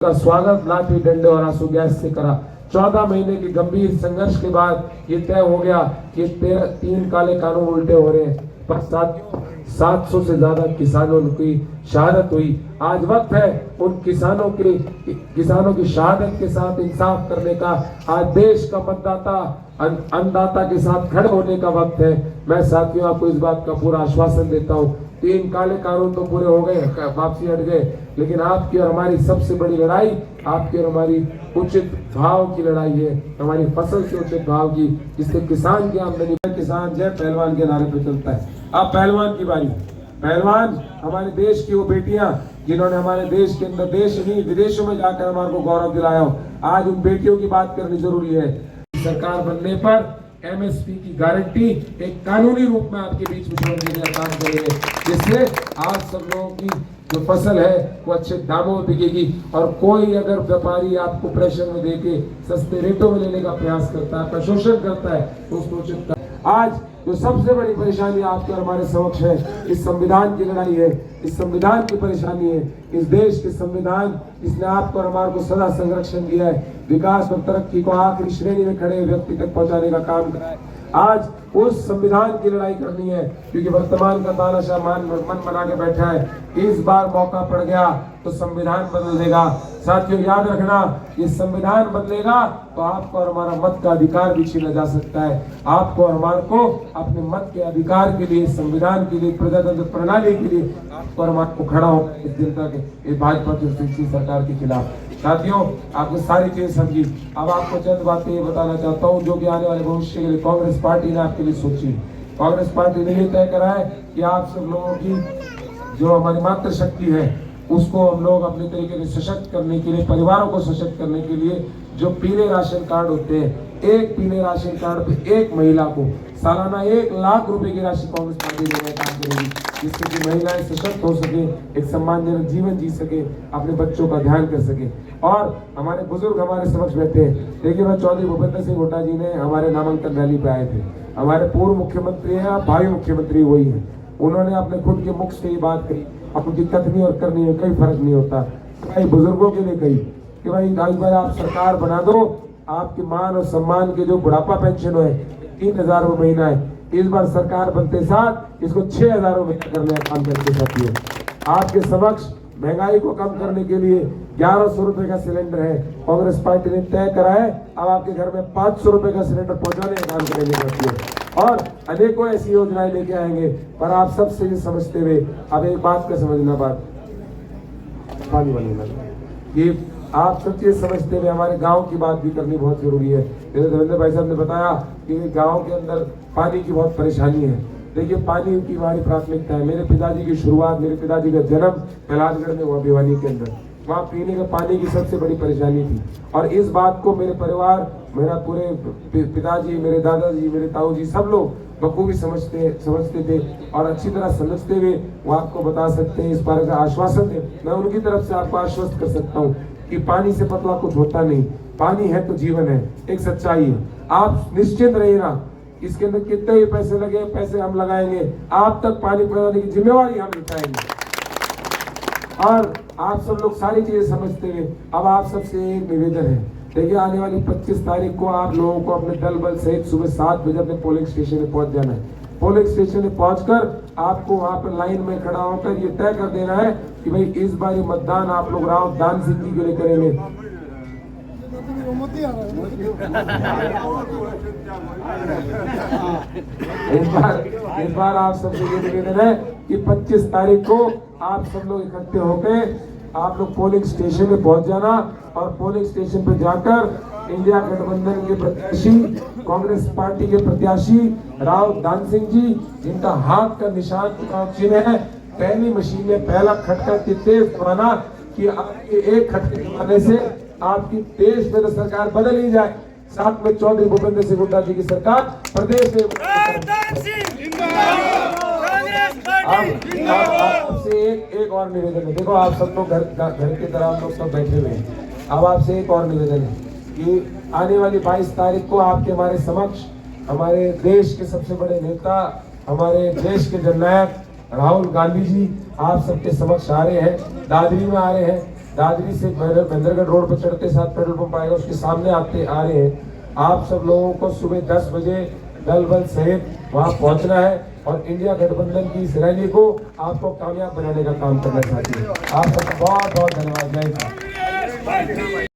का स्वागत लाठी डंडे और आंसू गैस से करा। 14 महीने के गंभीर संघर्ष के बाद ये तय हो गया कि 3 काले कानून उल्टे हो रहे हैं। पर साथियों 700 से ज्यादा किसानों की शहादत हुई। आज वक्त है उन किसानों की शहादत के साथ इंसाफ करने का। आज देश का मतदाता अन्नदाता के साथ खड़े होने का वक्त है। मैं साथियों आपको इस बात का पूरा आश्वासन देता हूँ। 3 काले कानून तो पूरे हो गए, वापसी हट गए, लेकिन आपकी और हमारी सबसे बड़ी लड़ाई आपकी और हमारी उचित भाव की लड़ाई है। हमारी फसल के उचित भाव की, जिससे किसान की आमदनी, किसान जय पहलवान के नारे पर चलता है। अब पहलवान की बारी। पहलवान हमारे देश की वो बेटियां जिन्होंने हमारे देश के अंदर, देश नहीं विदेशों में जाकर हमारे को गौरव दिलाया हो, आज उन बेटियों की बात करनी जरूरी है। सरकार बनने पर एमएसपी की गारंटी एक कानूनी रूप में आपके बीच में छोड़ने का काम करेंगे, जिससे आप सब लोगों की जो फसल है वो अच्छे दामों में बिकेगी। और कोई अगर व्यापारी आपको प्रेशर में देके सस्ते रेटों में लेने का प्रयास करता है, शोषण करता है, तो उसको उचित। आज जो सबसे बड़ी परेशानी आपके और हमारे समक्ष है, इस संविधान की लड़ाई है, इस संविधान की परेशानी है। इस देश के संविधान जिसने आपको और हमारे को सदा संरक्षण दिया है, विकास और तरक्की को आखिरी श्रेणी में खड़े व्यक्ति तक पहुंचाने का काम करा है। आज उस संविधान की लड़ाई करनी है, क्योंकि वर्तमान का तानाशाह मन बना के बैठा है। इस बार मौका पड़ गया तो संविधान बदल देगा। साथियों याद रखना, ये संविधान बदलेगा तो आपको और हमारा मत का अधिकार भी छीना जा सकता है। आपको और हमारे को अपने मत के अधिकार के लिए, संविधान के लिए, प्रजातंत्र प्रणाली के लिए आपको और हमारे को खड़ा हो इस जनता के भाजपा की सरकार के खिलाफ। साथियों आपने सारी चीजें समझी। अब आपको चंद बातें ये बताना चाहता हूँ जो कि आने वाले भविष्य के लिए कांग्रेस पार्टी ने आपके लिए सोची। कांग्रेस पार्टी ने ये तय करा है कि आप सब लोगों की जो हमारी मातृ शक्ति है उसको हम लोग अपने तरीके से सशक्त करने के लिए, परिवारों को सशक्त करने के लिए जो पीले राशन कार्ड होते हैं, एक पीले राशन कार्ड पे एक महिला को सालाना 1 लाख रुपए की राशि कांग्रेस पार्टी देने का काम करेगी, जिससे कि महिलाएं सशक्त हो सके, एक सम्मानजनक जीवन जी सके, अपने बच्चों का ध्यान कर सके। और हमारे बुजुर्ग हमारे समक्ष बैठे हैं। देखिए मैं चौधरी भूपेंद्र सिंह हुड्डा जी ने हमारे नामांकन रैली पे आए थे। हमारे पूर्व मुख्यमंत्री हैं, भावी मुख्यमंत्री वही है। उन्होंने अपने खुद के मुख से ये बात कही, आपको दिक्कत नहीं और करनी है, कोई फर्क नहीं होता। भाई बुजुर्गों के लिए कही कि भाई एक बार आप सरकार बना दो, आपके मान और सम्मान के जो बुढ़ापा पेंशन है 3000 रुपये महीना है, इस बार सरकार बनते साथ इसको 6000 रुपये करने का काम करके साथियों। आपके समक्ष महंगाई को कम करने के लिए 1100 रुपए का सिलेंडर है, कांग्रेस पार्टी ने तय करा है। अब आपके घर में 500 रुपए का सिलेंडर पहुंचाने का काम करेंगे साथियों, और अनेकों ऐसी योजनाएं लेके आएंगे। पर आप सबसे ये समझते हुए अब एक बात का समझना, बात पानी वाली ये आप सब चीज समझते हुए हमारे गांव की बात भी करनी बहुत जरूरी है। जैसे देवेंद्र भाई साहब ने बताया कि गांव के अंदर पानी की बहुत परेशानी है। देखिए पानी की हमारी प्राथमिकता है। मेरे पिताजी की शुरुआत, मेरे पिताजी का जन्म कैलाशगढ़ में हुआ, भिवानी के अंदर। वहाँ पीने का पानी की सबसे बड़ी परेशानी थी, और इस बात को मेरे परिवार, मेरा पूरे पिताजी, मेरे दादाजी, मेरे ताऊ जी, सब लोग बखूबी समझते थे और अच्छी तरह समझते हुए वो आपको बता सकते हैं। इस बार का आश्वासन दे, मैं उनकी तरफ से आपको आश्वस्त कर सकता हूँ कि पानी से पतला कुछ होता नहीं। पानी है तो जीवन है, एक सच्चाई है। आप निश्चिंत रहिए ना, इसके अंदर कितने ही पैसे लगे, पैसे हम लगाएंगे, आप तक पानी पहुंचाने की जिम्मेवारी हम उठाएंगे। और आप सब लोग सारी चीजें समझते हुए अब आप सबसे एक निवेदन है। देखिए आने वाली 25 तारीख को आप लोगों को अपने दल बल सहित सुबह 7 बजे अपने पोलिंग स्टेशन में पहुंच जाना है। पोलिंग स्टेशन में पहुंचकर आपको वहां पर लाइन में खड़ा होकर ये तय कर देना है कि भाई इस बार ये मतदान आप लोग राव दान सिंह जी के लिए करेंगे। इस बार आप सबसे ये निवेदन है कि 25 तारीख को आप सब लोग इकट्ठे होकर आप लोग पोलिंग स्टेशन में पहुंच जाना, और पोलिंग स्टेशन पर जाकर इंडिया गठबंधन के प्रत्याशी, कांग्रेस पार्टी के प्रत्याशी राव दान सिंह जी, जिनका हाथ का निशान चुनाव चिन्ह है, पहली मशीन में पहला खटका तेज दबाना कि आपके एक खटके दबाने से आपकी देश में तो सरकार बदल ही जाए, साथ में चौधरी भूपेंद्र सिंह हुड्डा जी की सरकार प्रदेश में। आपसे एक और निवेदन है। देखो आप सब लोग घर की तरह हम लोग सब बैठे हुए हैं। अब आपसे एक और निवेदन है कि आने वाली 22 तारीख को आपके हमारे समक्ष हमारे देश के सबसे बड़े नेता, हमारे देश के जननायक राहुल गांधी जी आप सबके समक्ष आ रहे हैं, दादरी में आ रहे हैं। दादरी से महेंद्रगढ़ रोड पर चढ़ते साथ पेट्रोल पंप आएगा, उसके सामने आते आ रहे हैं। आप सब लोगों को सुबह 10 बजे दल बल सहित वहां पहुंचना है और इंडिया गठबंधन की इस रैली को आपको कामयाब बनाने का काम करना चाहती है। आप सबको बहुत बहुत धन्यवाद। जय हिंद।